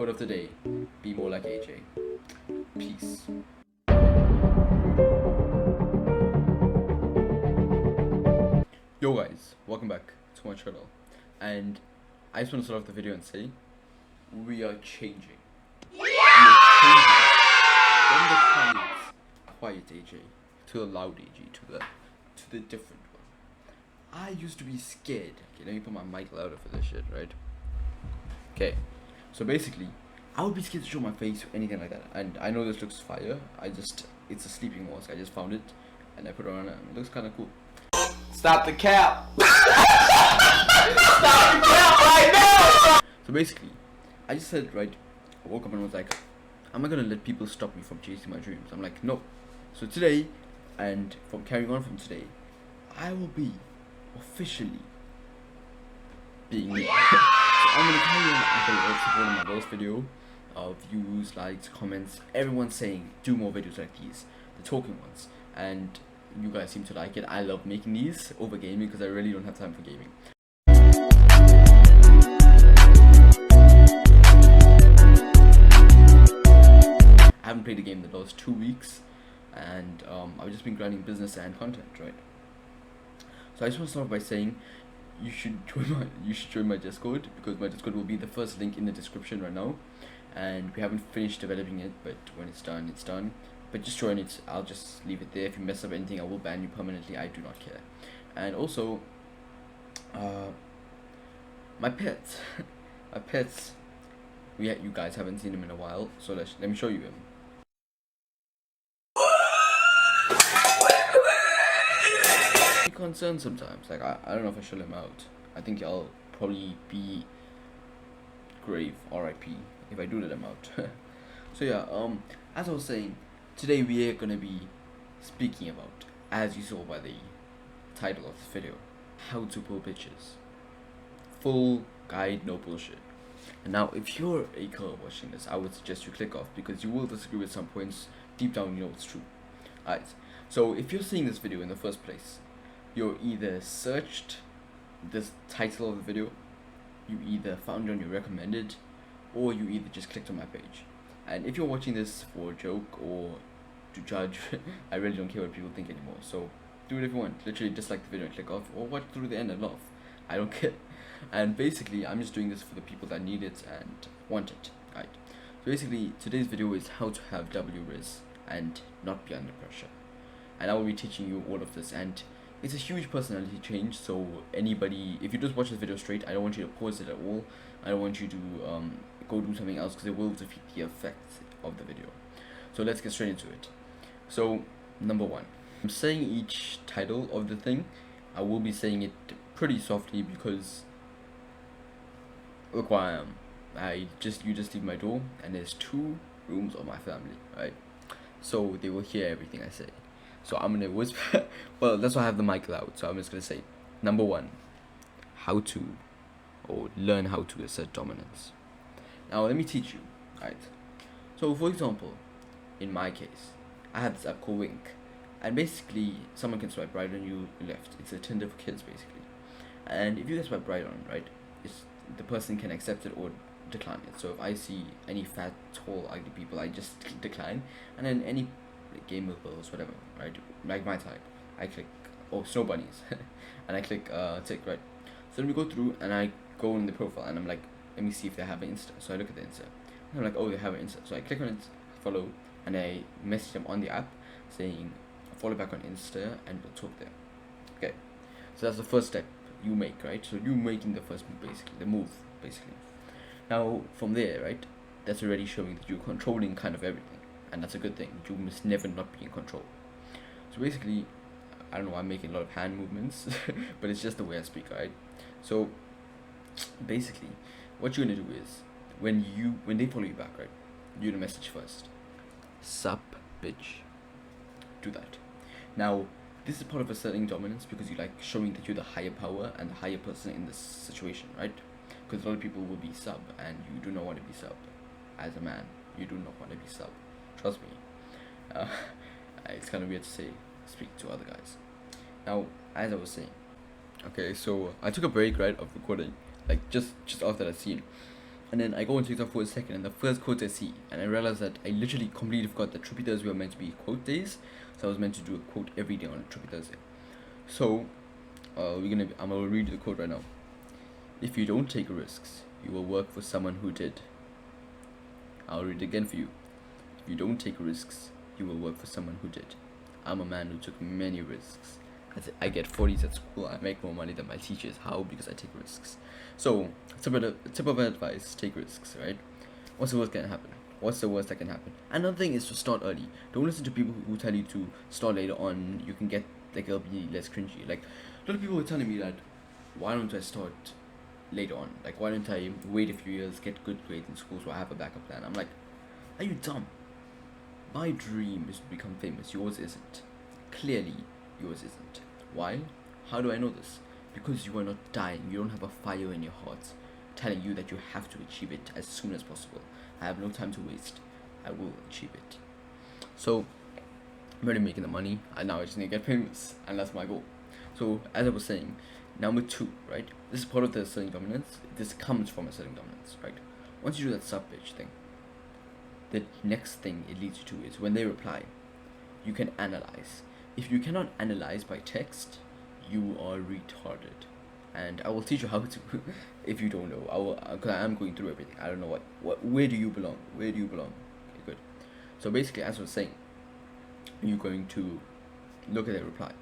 Quote of the day: be more like AJ. Peace. Yo guys, welcome back to my channel. And I just want to start off the video and say we are changing. We are changing from the quiet AJ to the loud AJ to the different one. I used to be scared. Okay, let me put my mic louder for this shit, right? Okay. So basically, I would be scared to show my face or anything like that. And I know this looks fire. It's a sleeping mask. I just found it and I put it on and it looks kind of cool. Stop the cap! Stop the cap right now! So basically, I just said, right, I woke up and was like, am I gonna let people stop me from chasing my dreams? I'm like, no. So today, and from carrying on from today, I will be officially being me. I'm gonna carry on after the support on my last video, views, likes, comments, everyone saying do more videos like these, the talking ones, and you guys seem to like it. I love making these over gaming because I really don't have time for gaming. I haven't played a game in the last 2 weeks, and I've just been grinding business and content, right? So I just want to start by saying you should join my Discord, because my Discord will be the first link in the description right now, and we haven't finished developing it, but when it's done, it's done. But just join it. I'll just leave it there. If you mess up anything, I will ban you permanently. I do not care. And also, my pets, you guys haven't seen him in a while, so let me show you him. I'm concerned sometimes. Like I don't know if I should let him out. I think I'll probably be grave RIP if I do let him out. So yeah, as I was saying, today we are gonna be speaking about, as you saw by the title of this video, how to pull bitches. Full guide, no bullshit. And now, if you're a girl watching this, I would suggest you click off, because you will disagree with some points. Deep down, you know it's true. Alright, so if you're seeing this video in the first place, you either searched this title of the video, you either found it on your recommended, or you either just clicked on my page. And if you're watching this for a joke or to judge, I really don't care what people think anymore. So do it if you want. Literally dislike the video and click off, or watch through the end and laugh. I don't care. And basically, I'm just doing this for the people that need it and want it. Right. So basically, today's video is how to have W Rizz and not be under pressure. And I will be teaching you all of this, and it's a huge personality change. So anybody, if you just watch this video straight, I don't want you to pause it at all. I don't want you to go do something else, because it will defeat the effect of the video. So let's get straight into it. So number one, I'm saying each title of the thing. I will be saying it pretty softly, because look where I am. You just leave my door and there's 2 rooms of my family, right? So they will hear everything I say. So I'm gonna whisper. Well, that's why I have the mic loud. So I'm just gonna say, number 1, how to, or learn how to assert dominance. Now let me teach you, right? So for example, in my case, I have this app called Wink, and basically someone can swipe right on you left. It's a Tinder for kids basically, and if you guys swipe right on, right, the person can accept it or decline it. So if I see any fat, tall, ugly people, I just click decline, and then any gamer girls, whatever, right, like my type, I click, oh, snow bunnies, and I click tick, right. So then we go through and I go in the profile and I'm like, let me see if they have an Insta. So I look at the Insta and I'm like, oh, they have an Insta. So I click on it, follow, and I message them on the app saying follow back on Insta and we'll talk there. Okay, so that's the first step you make, right? So you making the first move, basically the move, basically. Now from there, right, that's already showing that you're controlling kind of everything, and that's a good thing. You must never not be in control. So basically, I don't know, I'm making a lot of hand movements but it's just the way I speak, right? So basically what you're gonna do is, when they follow you back, right, you're gonna message first, sup bitch. Do that. Now this is part of asserting dominance, because you like showing that you're the higher power and the higher person in this situation, right? Because a lot of people will be sub, and you do not want to be sub. As a man, you do not want to be sub. Trust me. It's kind of weird to speak to other guys. Now, as I was saying, okay, so I took a break, right, of recording, like just after that scene. And then I go on TikTok for a second, and the first quote I see, and I realize that I literally completely forgot that Trippy Thursday were meant to be quote days, so I was meant to do a quote every day on Trippy Thursday. So, I'm gonna read the quote right now. If you don't take risks, you will work for someone who did. I'll read it again for you. If you don't take risks, you will work for someone who did. I'm a man who took many risks. I get 40s at school. I make more money than my teachers. How? Because I take risks. So, tip of advice: take risks. Right? What's the worst that can happen? What's the worst that can happen? Another thing is to start early. Don't listen to people who tell you to start later on. You can get like it'll be less cringy. Like a lot of people were telling me that, why don't I start later on? Like, why don't I wait a few years, get good grades in school so I have a backup plan? I'm like, are you dumb? My dream is to become famous. Yours isn't. Clearly, yours isn't. Why? How do I know this? Because you are not dying. You don't have a fire in your heart telling you that you have to achieve it as soon as possible. I have no time to waste. I will achieve it. So, I'm already making the money, and now I just need to get famous, and that's my goal. So, as I was saying, number 2, right? This is part of the asserting dominance. This comes from asserting dominance, right? Once you do that sub bitch thing, the next thing it leads you to is when they reply, you can analyze. If you cannot analyze by text, you are retarded. And I will teach you how to. If you don't know, I will, because I am going through everything. I don't know where do you belong? Where do you belong? Okay, good. So basically, as I was saying, you're going to look at their reply.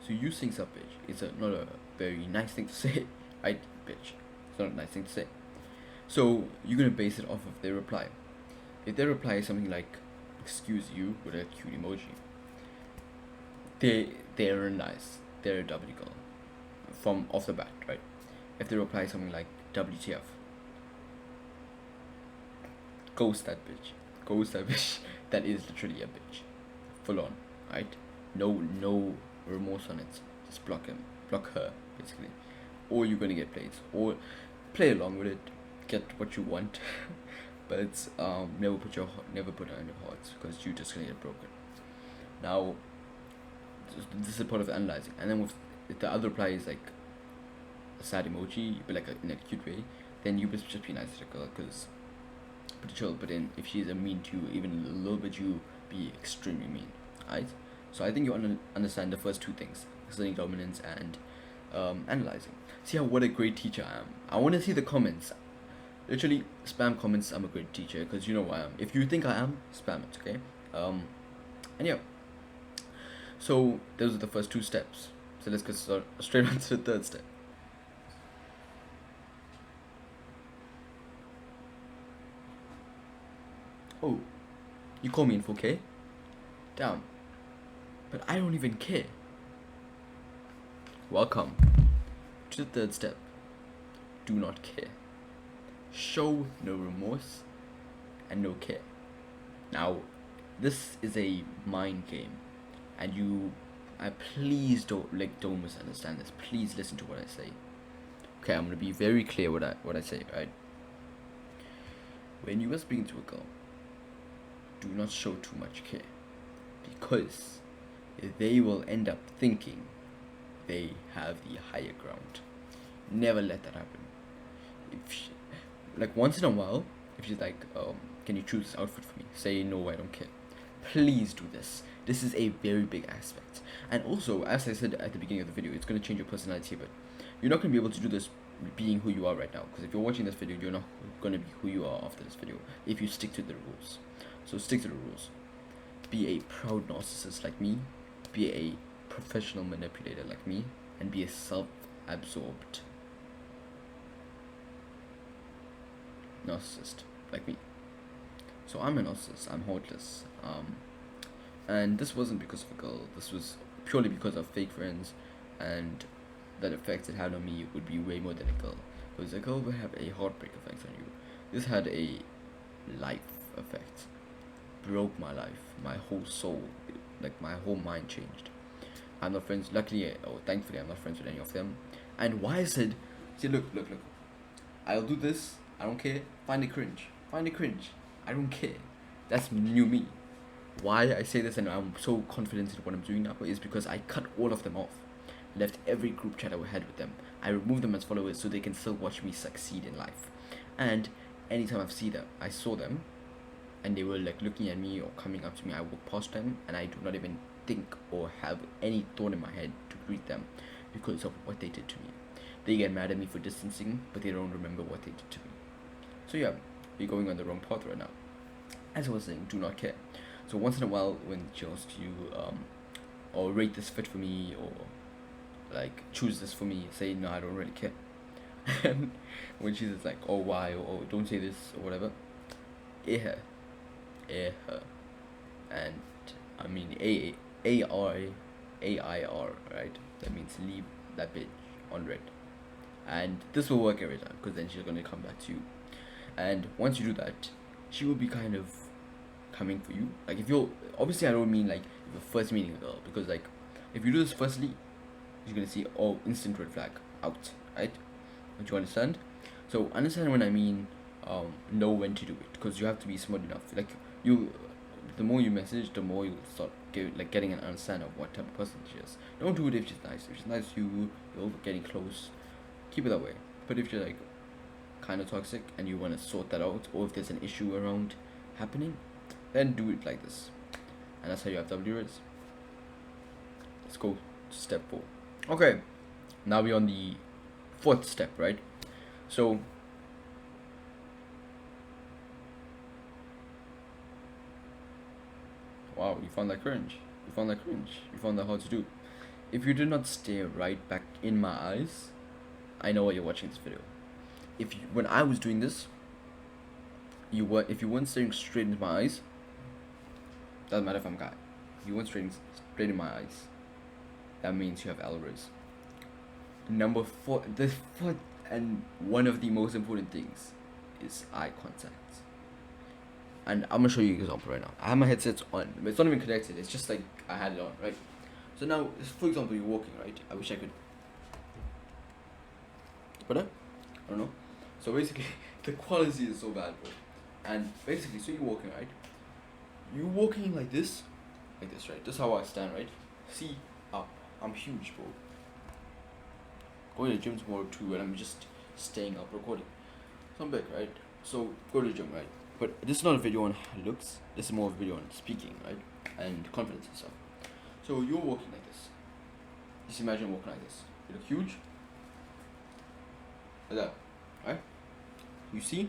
So you saying sub bitch is not a very nice thing to say, right, bitch? It's not a nice thing to say. So you're gonna base it off of their reply. If their reply is something like "excuse you" with a cute emoji, they're nice. They're a W girl from off the bat, right? If they reply something like "WTF," ghost that bitch. Ghost that bitch. That is literally a bitch, full on, right? No remorse on it. Just block her, basically. Or you're gonna get plays, or play along with it, get what you want. But never put her in your heart, because you're just gonna get broken. Now, this is part of analyzing, and then if the other reply is like a sad emoji, but like in a cute way, then you just be nice to the girl, because pretty chill. But then if she's mean to you, even a little bit, you be extremely mean, right? So I think you understand the first two things: asserting dominance and analyzing. See what a great teacher I am. I want to see the comments. Literally spam comments. I'm a great teacher, because you know who I am. If you think I am, spam it, okay? And yeah. So those are the first 2 steps. So let's get straight on to the third step. Oh, you call me in 4K? Damn. But I don't even care. Welcome to the third step. Do not care. Show no remorse and no care. Now, this is a mind game, and please don't misunderstand this. Please listen to what I say. Okay, I'm gonna be very clear what I say, right? When you are speaking to a girl, do not show too much care, because they will end up thinking they have the higher ground. Never let that happen. Like once in a while, if she's like, can you choose this outfit for me? Say no, I don't care. Please do this. This is a very big aspect. And also, as I said at the beginning of the video, it's going to change your personality, but you're not going to be able to do this being who you are right now. Because if you're watching this video, you're not going to be who you are after this video if you stick to the rules. So stick to the rules. Be a proud narcissist like me. Be a professional manipulator like me. And be a self-absorbed narcissist like me. So I'm a narcissist. I'm heartless. And this wasn't because of a girl. This was purely because of fake friends, and that effect it had on me would be way more than a girl. Because a girl would have a heartbreak effect on you. This had a life effect. Broke my life, my whole soul, like my whole mind changed. I'm not friends. Luckily, or thankfully, I'm not friends with any of them. And why I said, see, look. I'll do this. I don't care. Find it cringe. I don't care. That's new me. Why I say this and I'm so confident in what I'm doing now is because I cut all of them off. Left every group chat I had with them. I removed them as followers so they can still watch me succeed in life. And anytime I saw them, and they were like looking at me or coming up to me, I walk past them, and I do not even think or have any thought in my head to greet them because of what they did to me. They get mad at me for distancing, but they don't remember what they did to me. So yeah, you're going on the wrong path right now. As I was saying, do not care. So once in a while, when she asks you, or rate this fit for me, or like choose this for me, say no, I don't really care. And when she's just like, oh why, or oh, don't say this or whatever, AJhav, and I mean AIR, right? That means leave that bitch on red, and this will work every time because then she's gonna come back to you, and once you do that, she will be kind of coming for you. Like if you're obviously, I don't mean like if you're first meeting a girl, because like if you do this firstly, you're gonna see instant red flag out, right? Don't you understand? So understand when I mean know when to do it, because you have to be smart enough. Like the more you message, the more you'll start getting an understanding of what type of person she is. Don't do it if she's nice. If she's nice to you, you're getting close, keep it that way. But if you're like kind of toxic and you want to sort that out, or if there's an issue around happening, then do it like this. And that's how you have W Rizz. Let's go to step 4. Okay, now we're on the 4th step, right? So wow, you found that cringe. You found that hard to do. If you did not stare right back in my eyes, I know why you're watching this video. When I was doing this, if you weren't staring straight into my eyes, doesn't matter if I'm a guy. If you weren't straight in my eyes, that means you have W Rizz. Number 4, the 4th and one of the most important things is eye contact. And I'm gonna show you an example right now. I have my headsets on, but it's not even connected. It's just like I had it on, right? So now, for example, you're walking, right? I wish I could. Better? I don't know. So basically, the quality is so bad, bro. And basically, so you're walking, right? You're walking like this, right? This is how I stand, right? See up. I'm huge, bro. Going to the gym tomorrow too, and I'm just staying up recording. So I'm big, right? So go to the gym, right? But this is not a video on looks. This is more of a video on speaking, right? And confidence and stuff. So you're walking like this. Just imagine walking like this. You look huge. Like that, right? You see?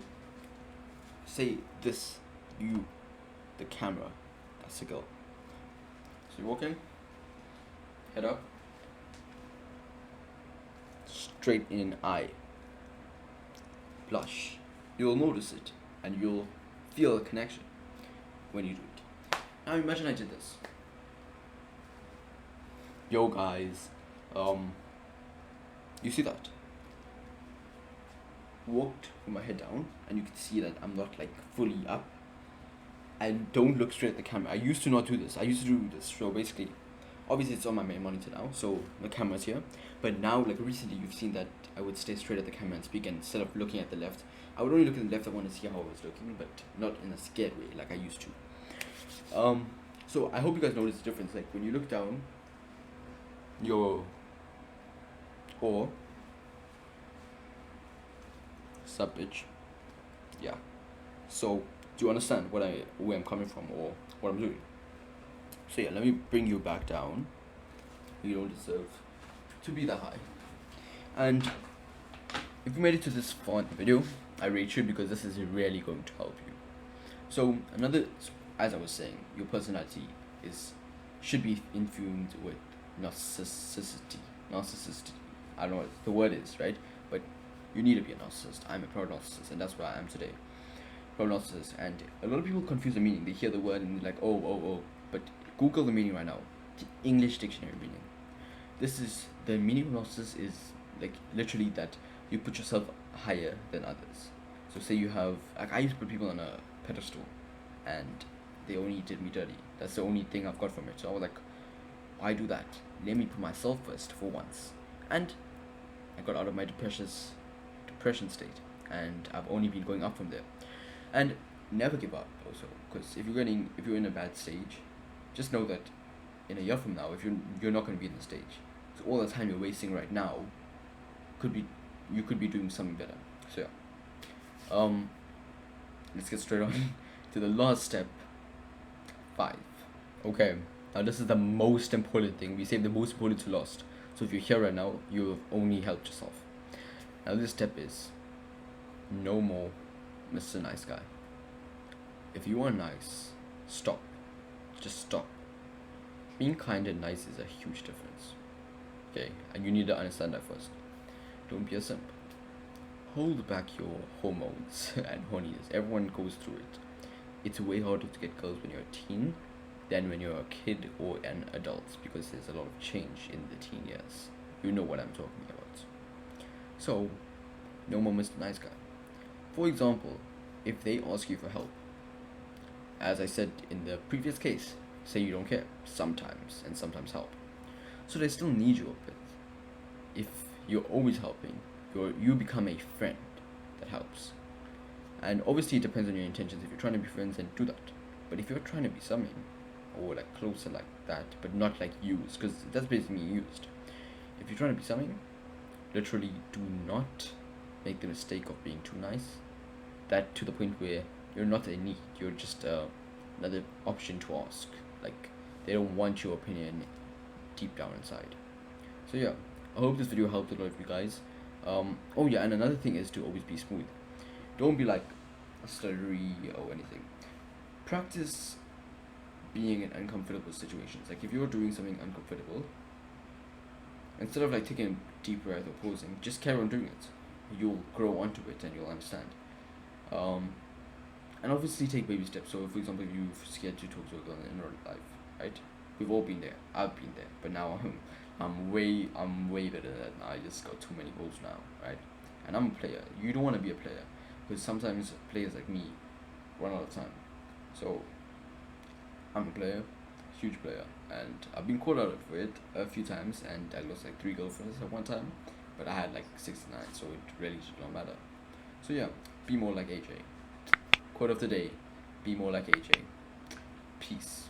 Say this. You, the camera. That's the girl. So you're walking. Head up. Straight in eye. Blush. You'll notice it, and you'll feel a connection when you do it. Now imagine I did this. Yo guys, you see that? Walked with my head down, and you can see that I'm not like fully up. And don't look straight at the camera. I used to not do this. I used to do this. So basically, obviously it's on my main monitor now, so the camera's here. But now, like recently, you've seen that I would stay straight at the camera and speak, and instead of looking at the left, I would only look at the left. I want to see how I was looking, but not in a scared way like I used to. So I hope you guys notice the difference. Like when you look down, or sub bitch, yeah. So do you understand where I'm coming from or what I'm doing? So yeah, let me bring you back down. You don't deserve to be that high. And if you made it to this far in the video, I rate you because this is really going to help you. So as I was saying, your personality should be infused with narcissistic. I don't know what the word is, right? But you need to be a narcissist. I'm a proud narcissist, and that's what I am today. Proud narcissist. And a lot of people confuse the meaning. They hear the word and they're like, oh. But Google the meaning right now. The English dictionary meaning. The meaning of narcissist is like literally that you put yourself higher than others. So say you have, like I used to put people on a pedestal, and they only did me dirty. That's the only thing I've got from it. So I was like, why do that? Let me put myself first for once. And I got out of my depression state, and I've only been going up from there. And never give up also, because if you're in a bad stage, just know that in a year from now, if you're not going to be in the stage, so all the time you're wasting right now you could be doing something better. So yeah, let's get straight on to the last step, 5. Okay, now this is the most important thing. We save the most important to last. So if you're here right now, you have only helped yourself. Now this step is no more Mr. Nice Guy. If you are nice, stop. Just stop. Being kind and nice is a huge difference. Okay, and you need to understand that first. Don't be a simp. Hold back your hormones and horniness. Everyone goes through it. It's way harder to get girls when you're a teen than when you're a kid or an adult, because there's a lot of change in the teen years. You know what I'm talking about. So, no more Mr. Nice Guy. For example, if they ask you for help, as I said in the previous case, say you don't care sometimes, and sometimes help. So they still need you a bit. If you're always helping, you become a friend that helps. And obviously it depends on your intentions. If you're trying to be friends, then do that. But if you're trying to be something, or like closer like that, but not like used, because that's basically used. If you're trying to be something, literally do not make the mistake of being too nice. That to the point where you're not a need, you're just another option to ask. Like, they don't want your opinion deep down inside. So yeah, I hope this video helped a lot of you guys. Oh yeah, and another thing is to always be smooth. Don't be like a stuttery or anything. Practice being in uncomfortable situations. Like if you're doing something uncomfortable, instead of like taking a deep breath or pausing, just carry on doing it. You'll grow onto it and you'll understand. And obviously take baby steps. So for example, if you're scared to talk to a girl in real life, right? We've all been there. I've been there, but now I'm way better than that. I just got too many goals now, right? And I'm a player. You don't want to be a player, because sometimes players like me run out of time. So I'm a player, huge player, and I've been called out of it a few times, and I lost like 3 girlfriends at one time, but I had like 69, so it really should not matter. So yeah, be more like AJ. Quote of the day: be more like AJ. Peace.